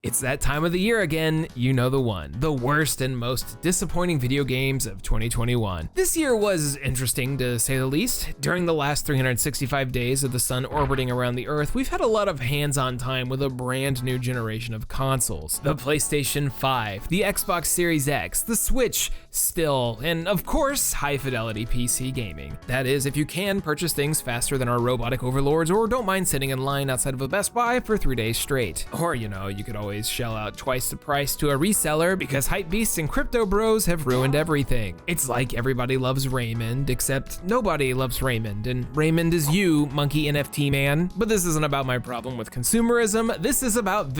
It's that time of the year again, you know the one. The worst and most disappointing video games of 2021. This year was interesting to say the least. During the last 365 days of the sun orbiting around the Earth, we've had a lot of hands-on time with a brand new generation of consoles. The PlayStation 5, the Xbox Series X, the Switch still, and of course, high-fidelity PC gaming. That is, if you can purchase things faster than our robotic overlords or don't mind sitting in line outside of a Best Buy for 3 days straight. Or, you know, you could always shell out twice the price to a reseller because hypebeasts and crypto bros have ruined everything. It's like everybody loves Raymond, except nobody loves Raymond, and Raymond is you, monkey NFT man. But this isn't about my problem with consumerism. This is about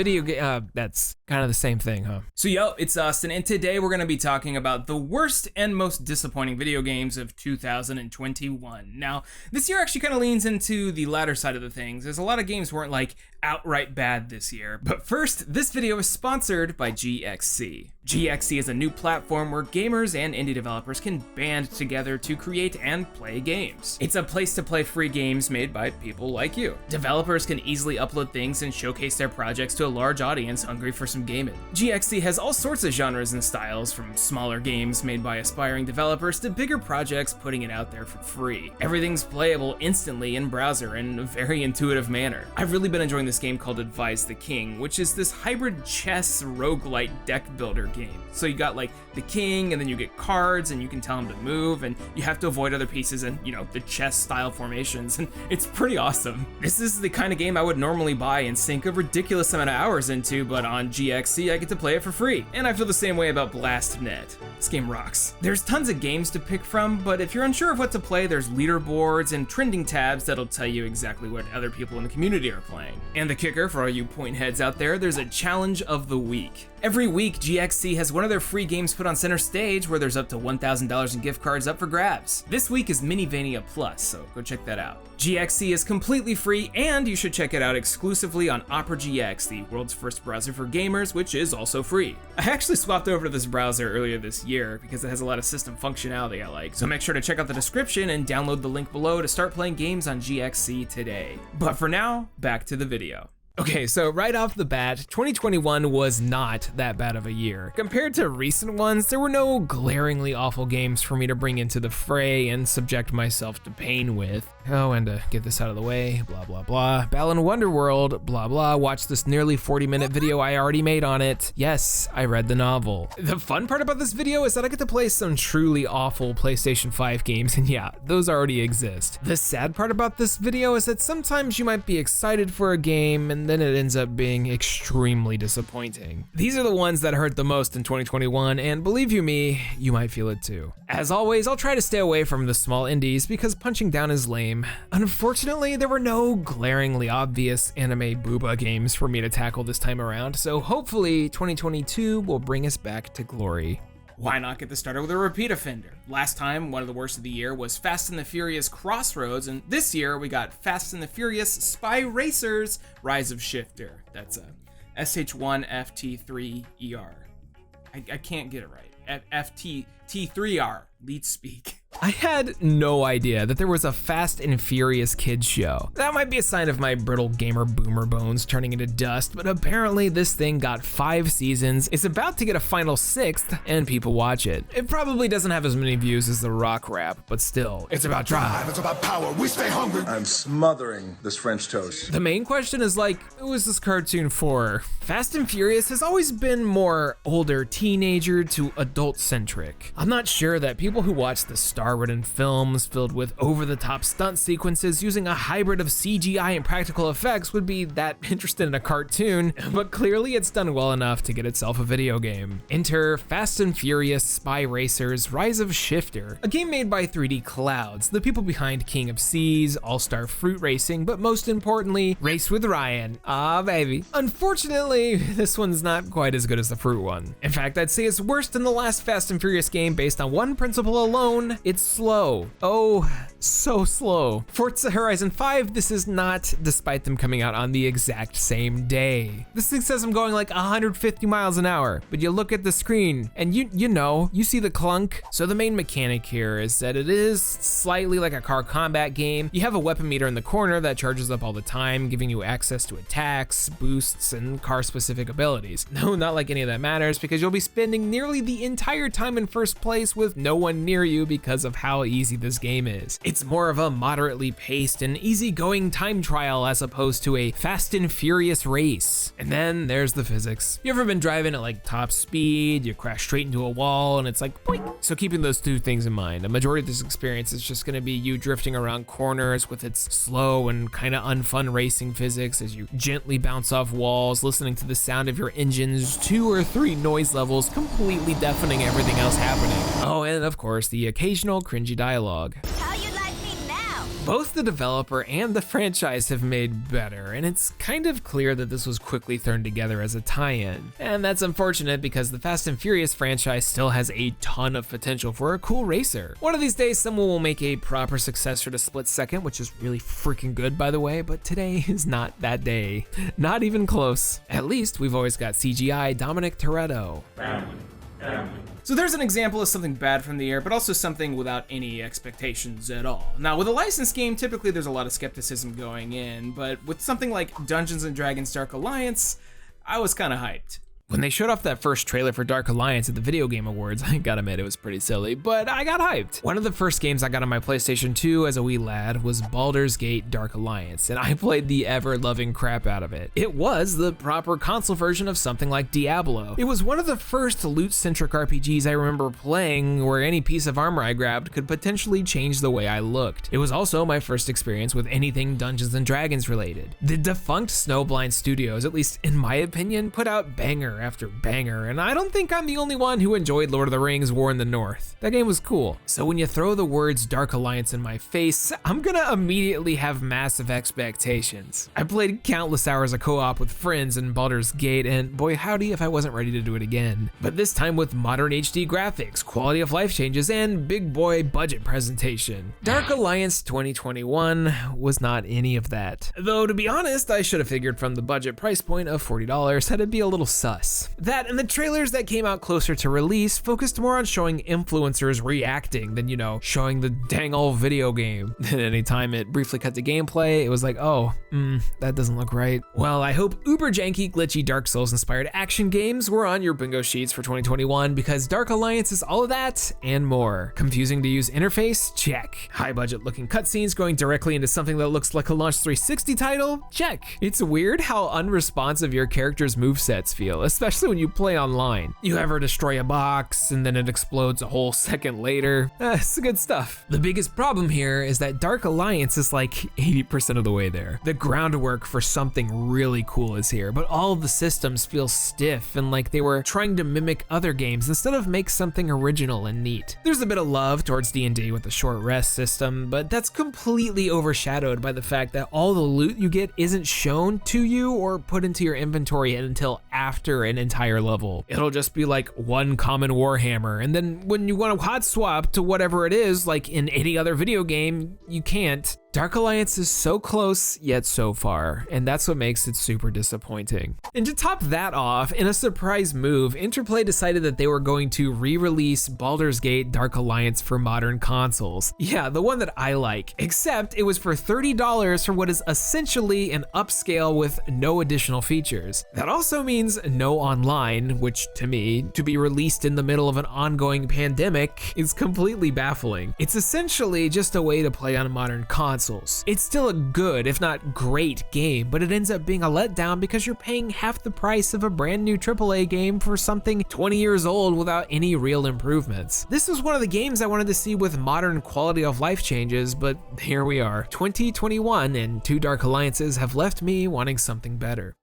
that's kind of the same thing, huh? So yo, it's Austin, and today we're gonna be talking about the worst and most disappointing video games of 2021. Now, this year actually kind of leans into the latter side of the things, as a lot of games weren't like outright bad this year. But first, this video is sponsored by GXC. GXC is a new platform where gamers and indie developers can band together to create and play games. It's a place to play free games made by people like you. Developers can easily upload things and showcase their projects to a large audience hungry for some gaming. GXC has all sorts of genres and styles, from smaller games made by aspiring developers to bigger projects putting it out there for free. Everything's playable instantly in browser in a very intuitive manner. I've really been enjoying this game called Advise the King, which is this hybrid chess roguelite deck builder game. So you got like the king, and then you get cards, and you can tell them to move, and you have to avoid other pieces and, you know, the chess style formations, and it's pretty awesome. This is the kind of game I would normally buy and sink a ridiculous amount of hours into, but on GXC I get to play it for free. And I feel the same way about BlastNet. This game rocks. There's tons of games to pick from, but if you're unsure of what to play, there's leaderboards and trending tabs that'll tell you exactly what other people in the community are playing. And the kicker for all you point heads out there, there's a challenge of the week. Every week, GXC has one of their free games put on center stage where there's up to $1,000 in gift cards up for grabs. This week is Minivania Plus, so go check that out. GXC is completely free, and you should check it out exclusively on Opera GX, the world's first browser for gamers, which is also free. I actually swapped over to this browser earlier this year because it has a lot of system functionality I like, so make sure to check out the description and download the link below to start playing games on GXC today. But for now, back to the video. Okay, so right off the bat, 2021 was not that bad of a year. Compared to recent ones, there were no glaringly awful games for me to bring into the fray and subject myself to pain with. Oh, and to get this out of the way, blah, blah, blah. Balan Wonderworld, blah, blah. Watch this nearly 40-minute video I already made on it. Yes, I read the novel. The fun part about this video is that I get to play some truly awful PlayStation 5 games, and yeah, those already exist. The sad part about this video is that sometimes you might be excited for a game, and then it ends up being extremely disappointing. These are the ones that hurt the most in 2021, and believe you me, you might feel it too. As always, I'll try to stay away from the small indies because punching down is lame. Unfortunately, there were no glaringly obvious anime booba games for me to tackle this time around, so hopefully 2022 will bring us back to glory. Why not get this started with a repeat offender? Last time, one of the worst of the year was Fast and the Furious Crossroads, and this year we got Fast and the Furious Spy Racers Rise of Shifter. That's a SH1FT3ER. I can't get it right. FT3R, lead speak. I had no idea that there was a Fast and Furious kids show. That might be a sign of my brittle gamer boomer bones turning into dust, but apparently this thing got 5 seasons, is about to get a final 6th, and people watch it. It probably doesn't have as many views as the rock rap, but still, it's about drive. It's about power. We stay hungry. I'm smothering this French toast. The main question is like, who is this cartoon for? Fast and Furious has always been more older teenager to adult-centric. I'm not sure that people who watch the star-ridden films filled with over-the-top stunt sequences using a hybrid of CGI and practical effects would be that interested in a cartoon, but clearly it's done well enough to get itself a video game. Enter Fast and Furious Spy Racers Rise of Shifter, a game made by 3D Clouds, the people behind King of Seas, All-Star Fruit Racing, but most importantly, Race with Ryan. Ah, baby. Unfortunately, this one's not quite as good as the Fruit one. In fact, I'd say it's worse than the last Fast and Furious game based on one principle alone: it's It's slow. Oh, so slow. Forza Horizon 5, this is not, despite them coming out on the exact same day. This thing says I'm going like 150 miles an hour, but you look at the screen and you see the clunk. So the main mechanic here is that it is slightly like a car combat game. You have a weapon meter in the corner that charges up all the time, giving you access to attacks, boosts, and car-specific abilities. No, not like any of that matters, because you'll be spending nearly the entire time in first place with no one near you because of how easy this game is. It's more of a moderately paced and easygoing time trial as opposed to a fast and furious race. And then there's the physics. You ever been driving at like top speed, you crash straight into a wall and it's like boink. So keeping those two things in mind, a majority of this experience is just gonna be you drifting around corners with its slow and kind of unfun racing physics as you gently bounce off walls, listening to the sound of your engine's 2 or 3 noise levels completely deafening everything else happening. Oh, and of course, the occasional cringy dialogue. How you like me now? Both the developer and the franchise have made better, and it's kind of clear that this was quickly thrown together as a tie-in. And that's unfortunate because the Fast and Furious franchise still has a ton of potential for a cool racer. One of these days, someone will make a proper successor to Split Second, which is really freaking good, by the way, but today is not that day. Not even close. At least we've always got CGI Dominic Toretto. So there's an example of something bad from the air, but also something without any expectations at all. Now, with a licensed game, typically there's a lot of skepticism going in, but with something like Dungeons & Dragons Dark Alliance, I was kind of hyped. When they showed off that first trailer for Dark Alliance at the Video Game Awards, I gotta admit it was pretty silly, but I got hyped. One of the first games I got on my PlayStation 2 as a wee lad was Baldur's Gate Dark Alliance, and I played the ever-loving crap out of it. It was the proper console version of something like Diablo. It was one of the first loot-centric RPGs I remember playing where any piece of armor I grabbed could potentially change the way I looked. It was also my first experience with anything Dungeons & Dragons related. The defunct Snowblind Studios, at least in my opinion, put out banger after banger, and I don't think I'm the only one who enjoyed Lord of the Rings War in the North. That game was cool. So when you throw the words Dark Alliance in my face, I'm gonna immediately have massive expectations. I played countless hours of co-op with friends in Baldur's Gate, and boy howdy if I wasn't ready to do it again. But this time with modern HD graphics, quality of life changes, and big boy budget presentation. Dark Alliance 2021 was not any of that. Though to be honest, I should have figured from the budget price point of $40 that it'd be a little sus. That and the trailers that came out closer to release focused more on showing influencers reacting than, showing the dang old video game. And anytime it briefly cut to gameplay, it was like, oh, that doesn't look right. Well, I hope uber janky, glitchy Dark Souls inspired action games were on your bingo sheets for 2021 because Dark Alliance is all of that and more. Confusing to use interface? Check. High budget looking cutscenes going directly into something that looks like a Launch 360 title? Check. It's weird how unresponsive your character's movesets feel, especially when you play online. You ever destroy a box and then it explodes a whole second later? It's good stuff. The biggest problem here is that Dark Alliance is like 80% of the way there. The groundwork for something really cool is here, but all of the systems feel stiff and like they were trying to mimic other games instead of make something original and neat. There's a bit of love towards D&D with the short rest system, but that's completely overshadowed by the fact that all the loot you get isn't shown to you or put into your inventory until after an entire level. It'll just be like one common warhammer, and then when you want to hot swap to whatever it is, like in any other video game, you can't. Dark Alliance is so close, yet so far, and that's what makes it super disappointing. And to top that off, in a surprise move, Interplay decided that they were going to re-release Baldur's Gate Dark Alliance for modern consoles. Yeah, the one that I like, except it was for $30 for what is essentially an upscale with no additional features. That also means no online, which to me, to be released in the middle of an ongoing pandemic is completely baffling. It's essentially just a way to play on modern consoles. It's still a good, if not great game, but it ends up being a letdown because you're paying half the price of a brand new AAA game for something 20 years old without any real improvements. This was one of the games I wanted to see with modern quality of life changes, but here we are. 2021 and 2 Dark Alliances have left me wanting something better.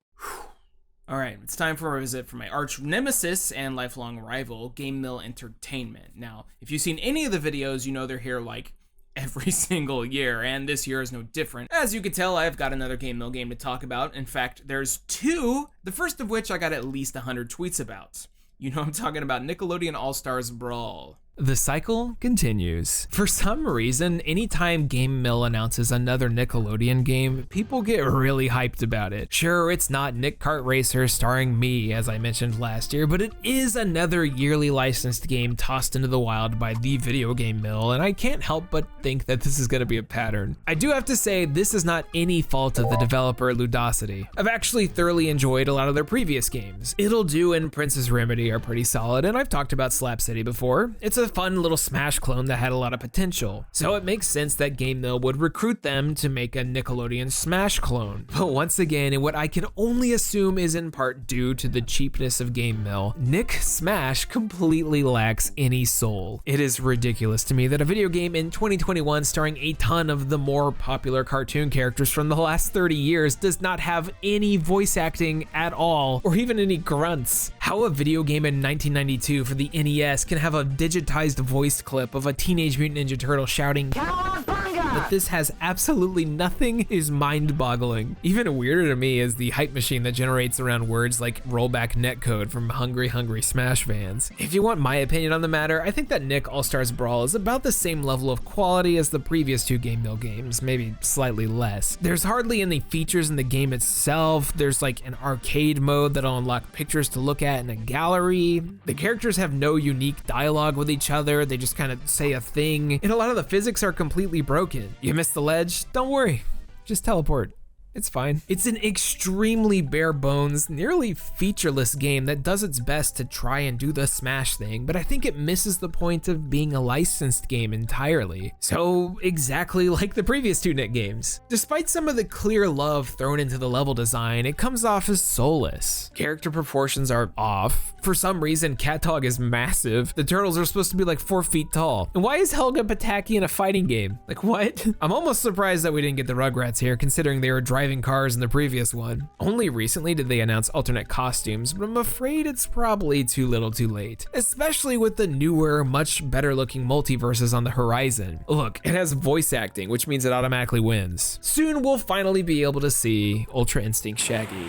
All right, it's time for a visit from my arch nemesis and lifelong rival, Game Mill Entertainment. Now, if you've seen any of the videos, you know they're here like every single year, and this year is no different. As you can tell, I've got another Game Mill game to talk about. In fact, there's 2, the first of which I got at least 100 tweets about. You know I'm talking about Nickelodeon All-Stars Brawl. The cycle continues. For some reason, anytime Game Mill announces another Nickelodeon game, people get really hyped about it. Sure, it's not Nick Kart Racer starring me, as I mentioned last year, but it is another yearly licensed game tossed into the wild by the Video Game Mill, and I can't help but think that this is gonna be a pattern. I do have to say, this is not any fault of the developer Ludosity. I've actually thoroughly enjoyed a lot of their previous games. It'll Do and Princess Remedy are pretty solid, and I've talked about Slap City before. It's a fun little Smash clone that had a lot of potential, so it makes sense that Game Mill would recruit them to make a Nickelodeon Smash clone. But once again, in what I can only assume is in part due to the cheapness of Game Mill, Nick Smash completely lacks any soul. It is ridiculous to me that a video game in 2021 starring a ton of the more popular cartoon characters from the last 30 years does not have any voice acting at all, or even any grunts. How a video game in 1992 for the NES can have a digitized voiced clip of a Teenage Mutant Ninja Turtle shouting, but this has absolutely nothing is mind-boggling. Even weirder to me is the hype machine that generates around words like rollback netcode from Hungry Smash fans. If you want my opinion on the matter, I think that Nick All-Stars Brawl is about the same level of quality as the previous two Game Mill games, maybe slightly less. There's hardly any features in the game itself. There's like an arcade mode that'll unlock pictures to look at in a gallery. The characters have no unique dialogue with each other. They just kind of say a thing, and a lot of the physics are completely broken. You missed the ledge? Don't worry, just teleport. It's fine. It's an extremely bare bones, nearly featureless game that does its best to try and do the Smash thing, but I think it misses the point of being a licensed game entirely. So exactly like the previous two Nick games. Despite some of the clear love thrown into the level design, it comes off as soulless. Character proportions are off. For some reason, Cat Dog is massive. The turtles are supposed to be like 4 feet tall. And why is Helga Pataki in a fighting game? Like what? I'm almost surprised that we didn't get the Rugrats here, considering they were driving cars in the previous one. Only recently did they announce alternate costumes, but I'm afraid it's probably too little too late, especially with the newer, much better looking multiverses on the horizon. Look, it has voice acting, which means it automatically wins. Soon we'll finally be able to see Ultra Instinct Shaggy.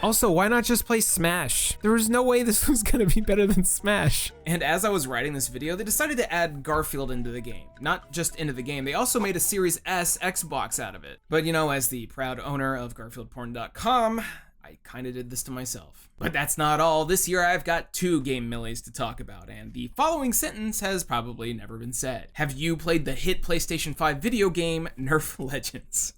Also, why not just play Smash? There was no way this was gonna be better than Smash. And as I was writing this video, they decided to add Garfield into the game. Not just into the game, they also made a Series S Xbox out of it. But you know, as the proud owner of GarfieldPorn.com, I kinda did this to myself. But that's not all. This year I've got 2 Game Millies to talk about, and the following sentence has probably never been said. Have you played the hit PlayStation 5 video game, Nerf Legends?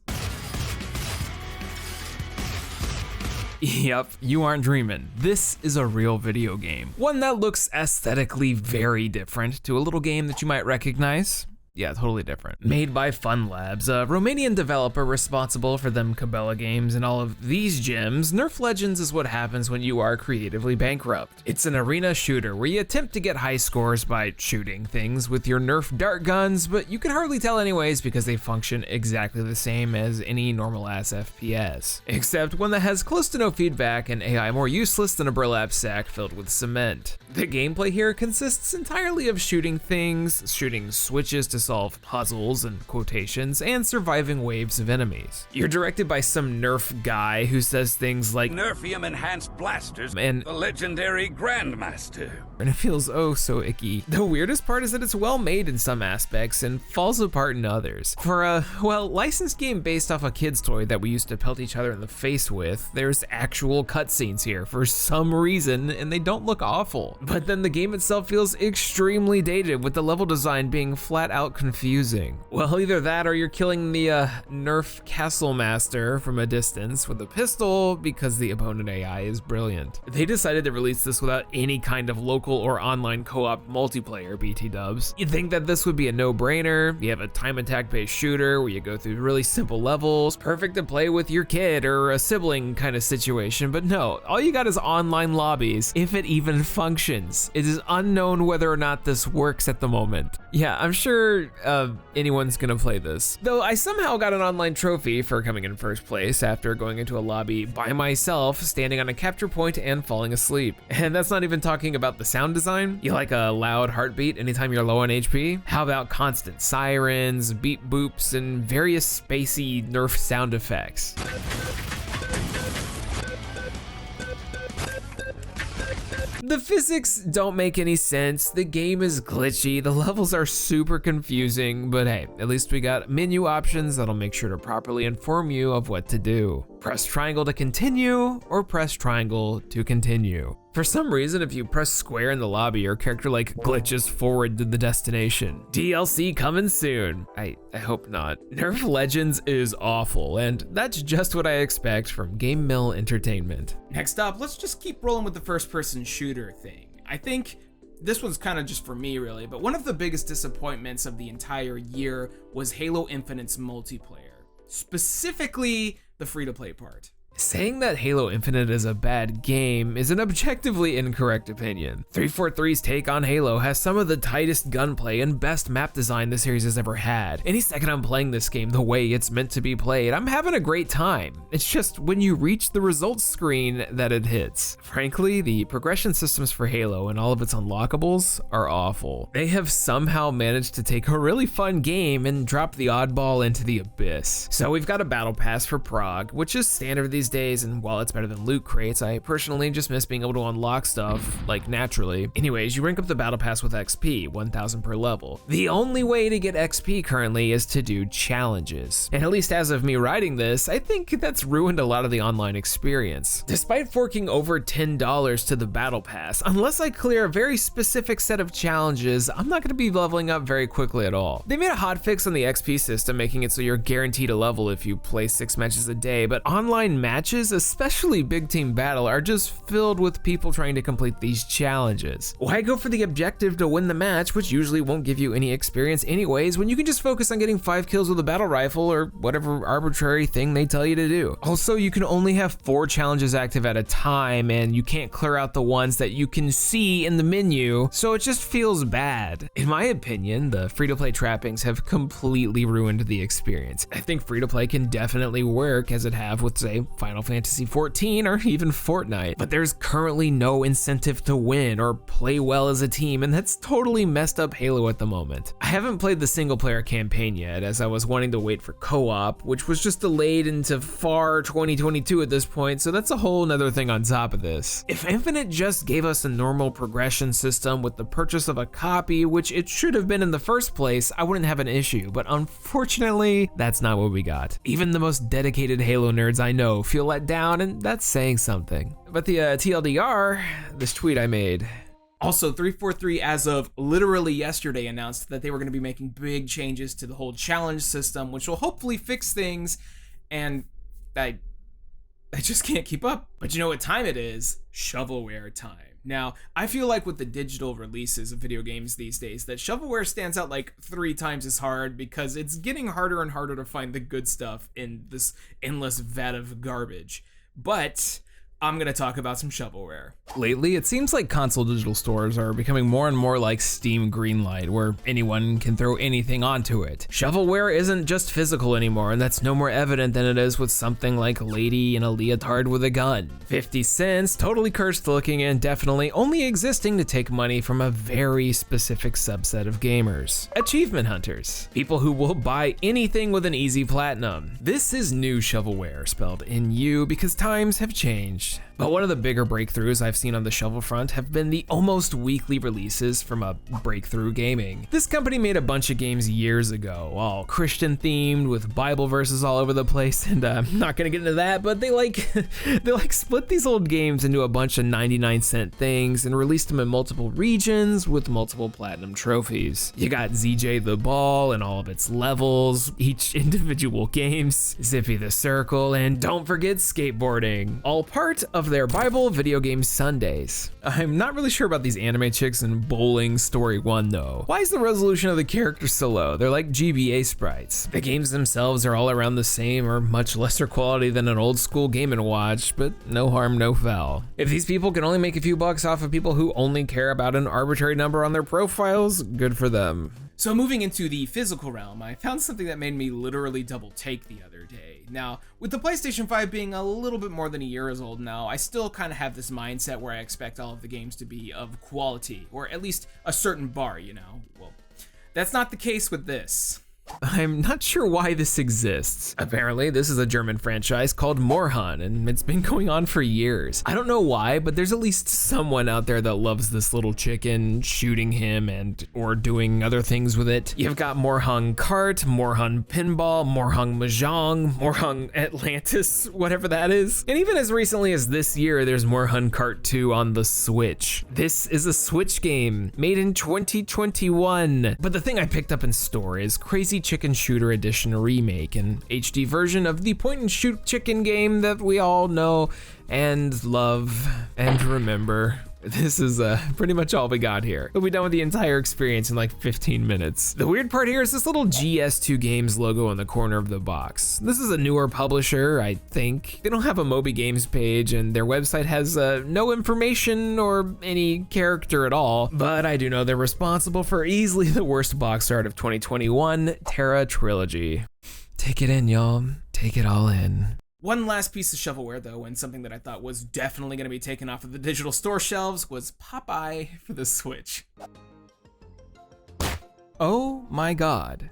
Yep, you aren't dreaming. This is a real video game. One that looks aesthetically very different to a little game that you might recognize. Yeah, totally different. Made by Fun Labs, a Romanian developer responsible for them Cabela games and all of these gems. Nerf Legends is what happens when you are creatively bankrupt. It's an arena shooter where you attempt to get high scores by shooting things with your Nerf dart guns, but you can hardly tell anyways because they function exactly the same as any normal ass FPS. Except one that has close to no feedback and AI more useless than a burlap sack filled with cement. The gameplay here consists entirely of shooting things, shooting switches to solve puzzles and quotations, and surviving waves of enemies. You're directed by some Nerf guy who says things like Nerfium enhanced blasters and the legendary Grandmaster. And it feels oh so icky. The weirdest part is that it's well made in some aspects and falls apart in others. For a, well, licensed game based off a kid's toy that we used to pelt each other in the face with, there's actual cutscenes here for some reason, and they don't look awful. But then the game itself feels extremely dated, with the level design being flat out confusing. Well, either that or you're killing the Nerf Castle Master from a distance with a pistol because the opponent AI is brilliant. They decided to release this without any kind of local or online co-op multiplayer, BT dubs. You'd think that this would be a no-brainer. You have a time attack based shooter where you go through really simple levels, perfect to play with your kid or a sibling kind of situation, but no, all you got is online lobbies, if it even functions. It is unknown whether or not this works at the moment. Yeah, I'm sure anyone's gonna play this. Though I somehow got an online trophy for coming in first place after going into a lobby by myself, standing on a capture point and falling asleep. And that's not even talking about the sound design. You like a loud heartbeat anytime you're low on HP? How about constant sirens, beep boops, and various spacey Nerf sound effects? The physics don't make any sense, the game is glitchy, the levels are super confusing, but hey, at least we got menu options that'll make sure to properly inform you of what to do. Press triangle to continue, or press triangle to continue. For some reason, if you press square in the lobby, your character like glitches forward to the destination. DLC coming soon. I hope not. Nerf Legends is awful, and that's just what I expect from Game Mill Entertainment. Next up, let's just keep rolling with the first-person shooter thing. I think this one's kind of just for me, really, but one of the biggest disappointments of the entire year was Halo Infinite's multiplayer, specifically the free-to-play part. Saying that Halo Infinite is a bad game is an objectively incorrect opinion. 343's take on Halo has some of the tightest gunplay and best map design the series has ever had. Any second I'm playing this game the way it's meant to be played, I'm having a great time. It's just when you reach the results screen that it hits. Frankly, the progression systems for Halo and all of its unlockables are awful. They have somehow managed to take a really fun game and drop the oddball into the abyss. So we've got a battle pass for Prague, which is standard these days, and while it's better than loot crates, I personally just miss being able to unlock stuff, like, naturally. Anyways, you rank up the battle pass with XP, 1,000 per level. The only way to get XP currently is to do challenges. And at least as of me writing this, I think that's ruined a lot of the online experience. Despite forking over $10 to the battle pass, unless I clear a very specific set of challenges, I'm not gonna be leveling up very quickly at all. They made a hotfix on the XP system, making it so you're guaranteed a level if you play 6 matches a day, but online matches, especially big team battle, are just filled with people trying to complete these challenges. Why go for the objective to win the match, which usually won't give you any experience anyways, when you can just focus on getting 5 kills with a battle rifle or whatever arbitrary thing they tell you to do. Also, you can only have 4 challenges active at a time, and you can't clear out the ones that you can see in the menu, so it just feels bad. In my opinion, the free-to-play trappings have completely ruined the experience. I think free-to-play can definitely work as it have with, say, Final Fantasy XIV or even Fortnite, but there's currently no incentive to win or play well as a team, and that's totally messed up Halo at the moment. I haven't played the single player campaign yet, as I was wanting to wait for co-op, which was just delayed into far 2022 at this point, so that's a whole nother thing on top of this. If Infinite just gave us a normal progression system with the purchase of a copy, which it should have been in the first place, I wouldn't have an issue, but unfortunately, that's not what we got. Even the most dedicated Halo nerds I know feel let down, and that's saying something. But the TLDR, this tweet I made. Also, 343, as of literally yesterday, announced that they were going to be making big changes to the whole challenge system, which will hopefully fix things, and I just can't keep up. But you know what time it is? Shovelware time. Now, I feel like with the digital releases of video games these days, that shovelware stands out like 3 times as hard because it's getting harder and harder to find the good stuff in this endless vat of garbage. But I'm gonna talk about some shovelware. Lately, it seems like console digital stores are becoming more and more like Steam Greenlight, where anyone can throw anything onto it. Shovelware isn't just physical anymore, and that's no more evident than it is with something like Lady in a Leotard with a gun. 50 cents, totally cursed looking, and definitely only existing to take money from a very specific subset of gamers. Achievement hunters. People who will buy anything with an easy platinum. This is new shovelware, spelled N-U, because times have changed. But one of the bigger breakthroughs I've seen on the shovel front have been the almost weekly releases from a Breakthrough Gaming. This company made a bunch of games years ago, all Christian themed with Bible verses all over the place, and I'm not gonna get into that, but they split these old games into a bunch of 99-cent things and released them in multiple regions with multiple platinum trophies. You got ZJ the Ball and all of its levels, each individual games, Zippy the Circle, and don't forget skateboarding, all part of their Bible video game Sundays. I'm not really sure about these anime chicks in Bowling Story 1 though. Why is the resolution of the characters so low? They're like GBA sprites. The games themselves are all around the same or much lesser quality than an old school Game & Watch, but no harm, no foul. If these people can only make a few bucks off of people who only care about an arbitrary number on their profiles, good for them. So moving into the physical realm, I found something that made me literally double take the other day. Now, with the PlayStation 5 being a little bit more than a year old now, I still kind of have this mindset where I expect all of the games to be of quality, or at least a certain bar, you know? Well, that's not the case with this. I'm not sure why this exists. Apparently, this is a German franchise called Morhan, and it's been going on for years. I don't know why, but there's at least someone out there that loves this little chicken, shooting him or doing other things with it. You've got Morhan Kart, Morhan Pinball, Morhan Mahjong, Morhan Atlantis, whatever that is. And even as recently as this year, there's Morhan Kart 2 on the Switch. This is a Switch game made in 2021. But the thing I picked up in store is Crazy Chicken Shooter Edition Remake, an HD version of the point and shoot chicken game that we all know and love and remember. This is pretty much all we got here. We'll be done with the entire experience in like 15 minutes. The weird part here is this little GS2 Games logo in the corner of the box. This is a newer publisher, I think. They don't have a Moby Games page, and their website has no information or any character at all, but I do know they're responsible for easily the worst box art of 2021, Terra Trilogy. Take it in, y'all. Take it all in. One last piece of shovelware, though, and something that I thought was definitely going to be taken off of the digital store shelves, was Popeye for the Switch. Oh my god.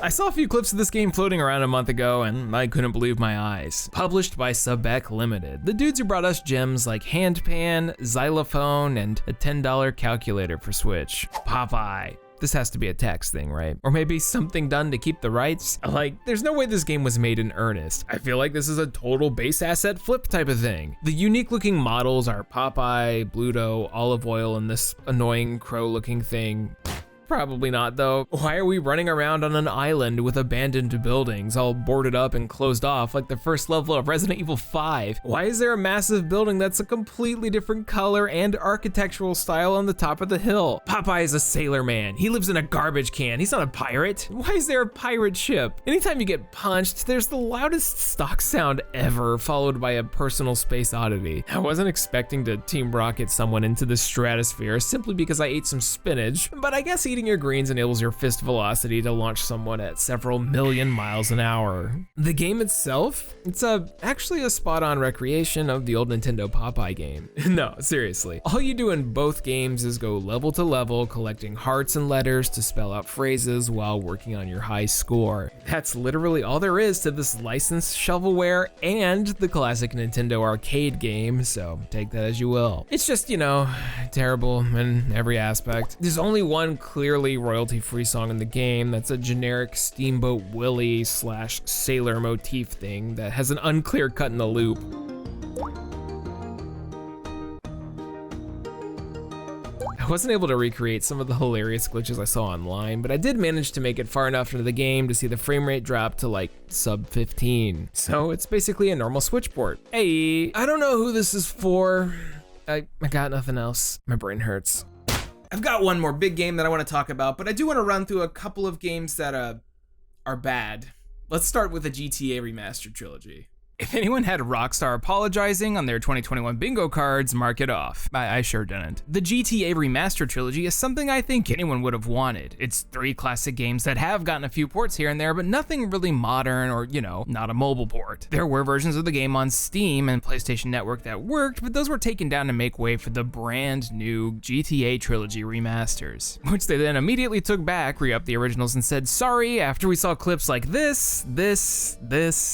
I saw a few clips of this game floating around a month ago, and I couldn't believe my eyes. Published by Subback Limited, the dudes who brought us gems like Handpan, Xylophone, and a $10 calculator for Switch. Popeye. This has to be a tax thing, right? Or maybe something done to keep the rights? Like, there's no way this game was made in earnest. I feel like this is a total base asset flip type of thing. The unique looking models are Popeye, Bluto, Olive Oil, and this annoying crow looking thing. Probably not though. Why are we running around on an island with abandoned buildings all boarded up and closed off like the first level of Resident Evil 5? Why is there a massive building that's a completely different color and architectural style on the top of the hill? Popeye is a sailor man. He lives in a garbage can. He's not a pirate. Why is there a pirate ship? Anytime you get punched, there's the loudest stock sound ever, followed by a personal space oddity. I wasn't expecting to Team Rocket someone into the stratosphere simply because I ate some spinach, but I guess eating your greens enables your fist velocity to launch someone at several million miles an hour. The game itself, it's actually a spot-on recreation of the old Nintendo Popeye game. No, seriously. All you do in both games is go level to level, collecting hearts and letters to spell out phrases while working on your high score. That's literally all there is to this licensed shovelware and the classic Nintendo arcade game, so take that as you will. It's just, you know, terrible in every aspect. There's only one clearly royalty-free song in the game that's a generic Steamboat Willie / sailor motif thing that has an unclear cut in the loop. I wasn't able to recreate some of the hilarious glitches I saw online, but I did manage to make it far enough into the game to see the frame rate drop to like sub 15. So it's basically a normal Switch port. Hey, I don't know who this is for. I got nothing else. My brain hurts. I've got one more big game that I want to talk about, but I do want to run through a couple of games that are bad. Let's start with the GTA Remastered Trilogy. If anyone had Rockstar apologizing on their 2021 bingo cards, mark it off. I sure didn't. The GTA Remastered Trilogy is something I think anyone would have wanted. It's 3 classic games that have gotten a few ports here and there, but nothing really modern or, you know, not a mobile port. There were versions of the game on Steam and PlayStation Network that worked, but those were taken down to make way for the brand new GTA Trilogy remasters, which they then immediately took back, re-upped the originals and said sorry after we saw clips like this,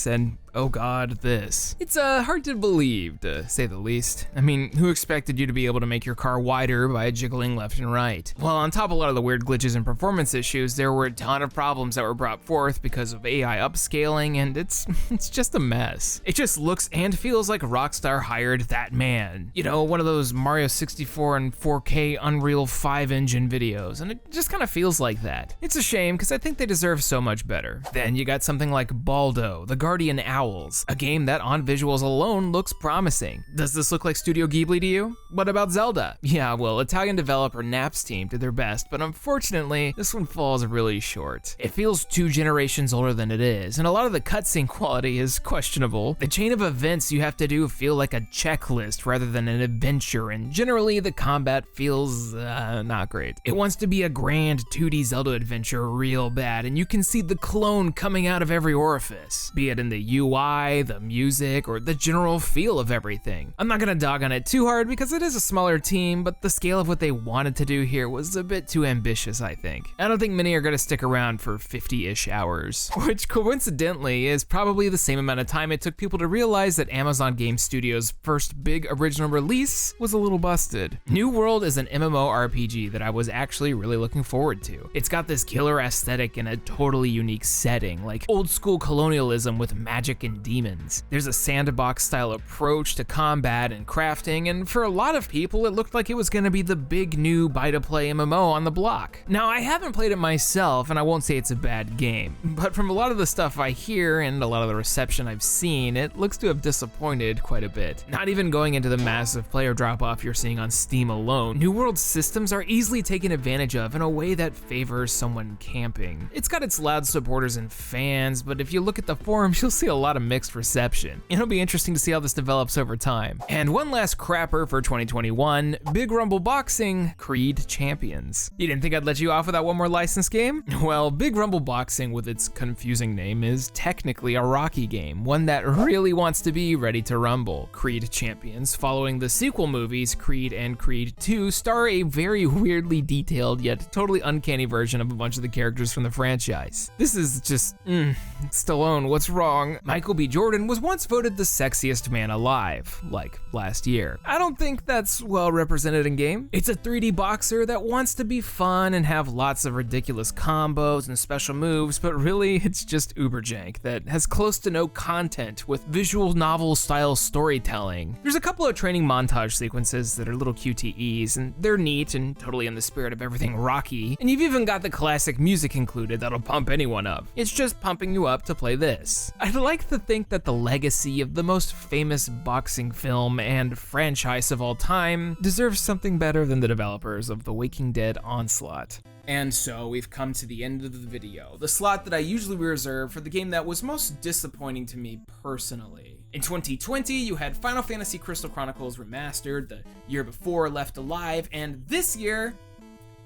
and oh god, this. It's hard to believe, to say the least. I mean, who expected you to be able to make your car wider by jiggling left and right? Well, on top of a lot of the weird glitches and performance issues, there were a ton of problems that were brought forth because of AI upscaling, and it's just a mess. It just looks and feels like Rockstar hired that man. You know, one of those Mario 64 and 4K Unreal 5 engine videos, and it just kind of feels like that. It's a shame, because I think they deserve so much better. Then you got something like Baldo, the Guardian Owls, a game that on visuals alone looks promising. Does this look like Studio Ghibli to you? What about Zelda? Yeah, well, Italian developer Naps Team did their best, but unfortunately, this one falls really short. It feels 2 generations older than it is, and a lot of the cutscene quality is questionable. The chain of events you have to do feel like a checklist rather than an adventure, and generally the combat feels not great. It wants to be a grand 2D Zelda adventure real bad, and you can see the clone coming out of every orifice, be it in the UI UI, the music, or the general feel of everything. I'm not gonna dog on it too hard because it is a smaller team, but the scale of what they wanted to do here was a bit too ambitious, I think. I don't think many are gonna stick around for 50-ish hours, which coincidentally is probably the same amount of time it took people to realize that Amazon Game Studios' first big original release was a little busted. New World is an MMORPG that I was actually really looking forward to. It's got this killer aesthetic and a totally unique setting, like old school colonialism with magic and demons. There's a sandbox style approach to combat and crafting, and for a lot of people it looked like it was gonna be the big new buy-to-play MMO on the block. Now, I haven't played it myself, and I won't say it's a bad game, but from a lot of the stuff I hear and a lot of the reception I've seen, it looks to have disappointed quite a bit. Not even going into the massive player drop-off you're seeing on Steam alone, New World's systems are easily taken advantage of in a way that favors someone camping. It's got its loud supporters and fans, but if you look at the forums, you'll see a lot of mixed reception. It'll be interesting to see how this develops over time. And one last crapper for 2021, Big Rumble Boxing Creed Champions. You didn't think I'd let you off without one more licensed game? Well, Big Rumble Boxing, with its confusing name, is technically a Rocky game, one that really wants to be ready to rumble. Creed Champions, following the sequel movies Creed and Creed 2, star a very weirdly detailed yet totally uncanny version of a bunch of the characters from the franchise. This is just, Stallone, what's wrong? Michael B. Jordan was once voted the sexiest man alive, like last year. I don't think that's well represented in game. It's a 3D boxer that wants to be fun and have lots of ridiculous combos and special moves, but really it's just uber jank that has close to no content with visual novel style storytelling. There's a couple of training montage sequences that are little QTEs, and they're neat and totally in the spirit of everything Rocky, and you've even got the classic music included that'll pump anyone up. It's just pumping you up to play this. I'd like to think that the legacy of the most famous boxing film and franchise of all time deserves something better than the developers of The Walking Dead Onslaught. And so we've come to the end of the video, the slot that I usually reserve for the game that was most disappointing to me personally. In 2020, you had Final Fantasy Crystal Chronicles Remastered, the year before Left Alive, and this year,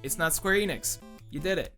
it's not Square Enix. You did it.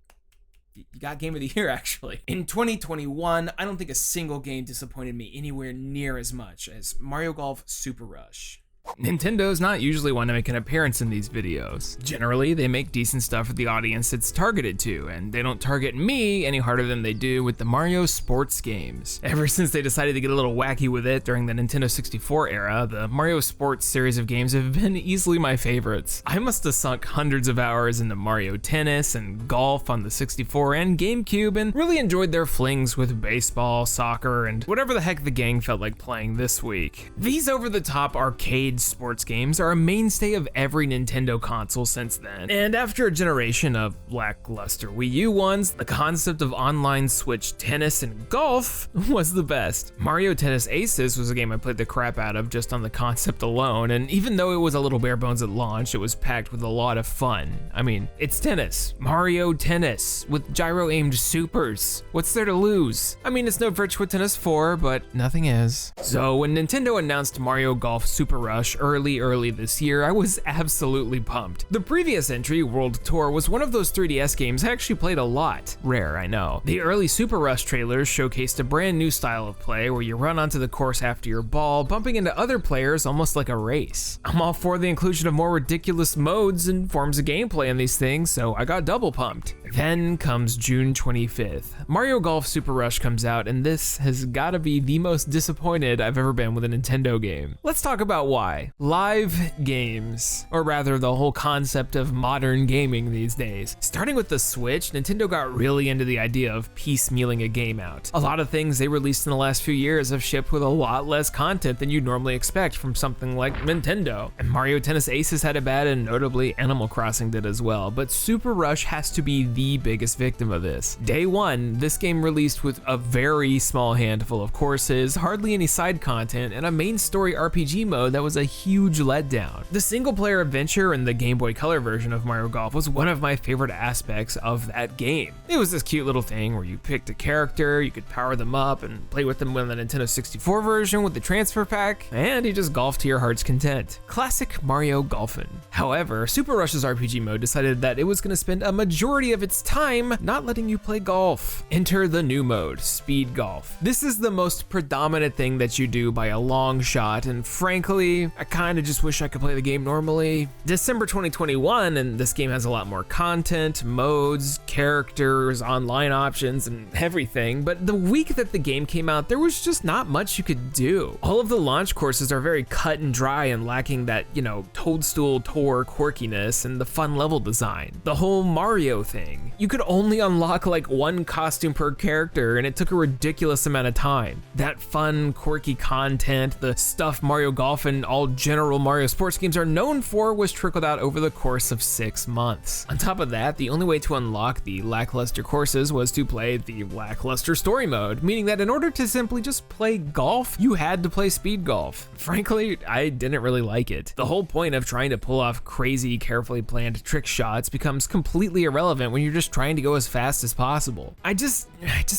You got Game of the Year, actually. In 2021, I don't think a single game disappointed me anywhere near as much as Mario Golf Super Rush. Nintendo's not usually one to make an appearance in these videos. Generally, they make decent stuff for the audience it's targeted to, and they don't target me any harder than they do with the Mario sports games. Ever since they decided to get a little wacky with it during the Nintendo 64 era, the Mario sports series of games have been easily my favorites. I must have sunk hundreds of hours into Mario Tennis and golf on the 64 and GameCube, and really enjoyed their flings with baseball, soccer, and whatever the heck the gang felt like playing this week. These over-the-top arcade sports games are a mainstay of every Nintendo console since then, and after a generation of lackluster Wii U ones, the concept of online Switch tennis and golf was the best. Mario Tennis Aces was a game I played the crap out of just on the concept alone, and even though it was a little bare bones at launch, it was packed with a lot of fun. I mean, it's tennis. Mario Tennis with gyro-aimed supers. What's there to lose? I mean, it's no Virtua Tennis 4, but nothing is. So when Nintendo announced Mario Golf Super Rush early this year, I was absolutely pumped. The previous entry, World Tour, was one of those 3DS games I actually played a lot. Rare, I know. The early Super Rush trailers showcased a brand new style of play where you run onto the course after your ball, bumping into other players almost like a race. I'm all for the inclusion of more ridiculous modes and forms of gameplay in these things, so I got double pumped. Then comes June 25th. Mario Golf Super Rush comes out, and this has gotta be the most disappointed I've ever been with a Nintendo game. Let's talk about why. Live games, or rather the whole concept of modern gaming these days. Starting with the Switch, Nintendo got really into the idea of piecemealing a game out. A lot of things they released in the last few years have shipped with a lot less content than you'd normally expect from something like Nintendo. And Mario Tennis Aces had it bad, and notably Animal Crossing did as well, but Super Rush has to be the biggest victim of this. Day one, this game released with a very small handful of courses, hardly any side content, and a main story RPG mode that was a huge letdown. The single player adventure in the Game Boy Color version of Mario Golf was one of my favorite aspects of that game. It was this cute little thing where you picked a character, you could power them up and play with them in the Nintendo 64 version with the transfer pack, and you just golf to your heart's content. Classic Mario Golfin'. However, Super Rush's RPG mode decided that it was going to spend a majority of its time not letting you play golf. Enter the new mode, Speed Golf. This is the most predominant thing that you do by a long shot, and frankly, I kinda just wish I could play the game normally. December 2021, and this game has a lot more content, modes, characters, online options, and everything, but the week that the game came out, there was just not much you could do. All of the launch courses are very cut and dry and lacking that, Toadstool Tour quirkiness and the fun level design. The whole Mario thing. You could only unlock like one costume per character, and it took a ridiculous amount of time. That fun, quirky content, the stuff Mario Golf and all general Mario sports games are known for, was trickled out over the course of 6 months. On top of that, the only way to unlock the lackluster courses was to play the lackluster story mode, meaning that in order to simply just play golf, you had to play speed golf. Frankly, I didn't really like it. The whole point of trying to pull off crazy, carefully planned trick shots becomes completely irrelevant when you're just trying to go as fast as possible. I just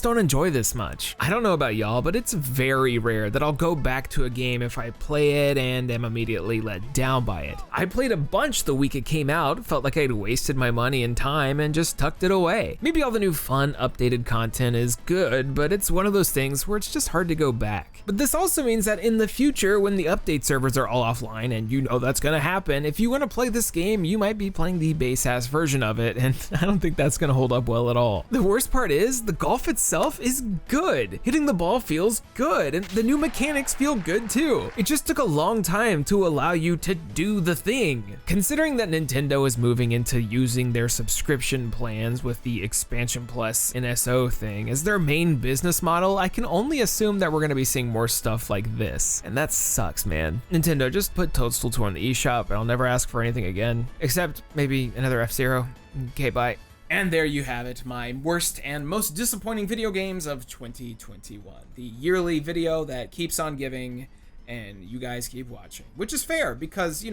don't enjoy this much. I don't know about y'all, but it's very rare that I'll go back to a game if I play it and am immediately let down by it. I played a bunch the week it came out, felt like I'd wasted my money and time and just tucked it away. Maybe all the new fun, updated content is good, but it's one of those things where it's just hard to go back. But this also means that in the future, when the update servers are all offline, and you know that's gonna happen, if you wanna play this game, you might be playing the base ass version of it, and I don't think that's gonna hold up well at all. The worst part is, the golf itself is good. Hitting the ball feels good, and the new mechanics feel good too. It just took a long time to allow you to do the thing. Considering that Nintendo is moving into using their subscription plans with the Expansion Plus NSO thing as their main business model, I can only assume that we're gonna be seeing more stuff like this. And that sucks, man. Nintendo, just put Toadstool 2 on the eShop and I'll never ask for anything again. Except maybe another F-Zero. Okay, bye. And there you have it, my worst and most disappointing video games of 2021. The yearly video that keeps on giving, and you guys keep watching. Which is fair, because,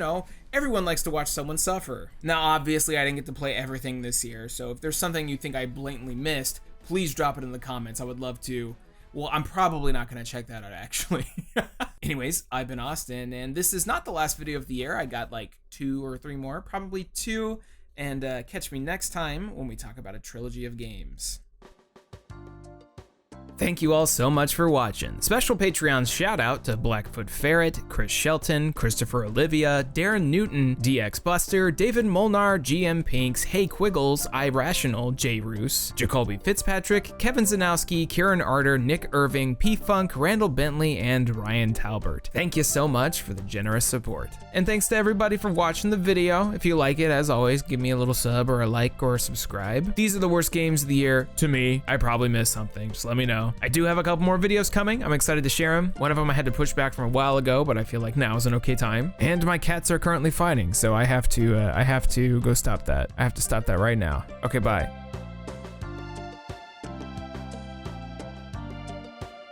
everyone likes to watch someone suffer. Now, obviously, I didn't get to play everything this year, so if there's something you think I blatantly missed, please drop it in the comments. I would love to. Well, I'm probably not going to check that out, actually. Anyways, I've been Austin, and this is not the last video of the year. I got like 2 or 3 more, probably 2. And catch me next time when we talk about a trilogy of games. Thank you all so much for watching. Special Patreon shout out to Blackfoot Ferret, Chris Shelton, Christopher Olivia, Darren Newton, DX Buster, David Molnar, GM Pinks, Hey Quiggles, Irrational, Jay Roos, Jacoby Fitzpatrick, Kevin Zanowski, Kieran Arter, Nick Irving, P-Funk, Randall Bentley, and Ryan Talbert. Thank you so much for the generous support. And thanks to everybody for watching the video. If you like it, as always, give me a little sub or a like or a subscribe. These are the worst games of the year to me. I probably missed something, just let me know. I do have a couple more videos coming. I'm excited to share them. One of them I had to push back from a while ago, but I feel like now is an okay time. And my cats are currently fighting, so I have to go stop that. I have to stop that right now. Okay, bye.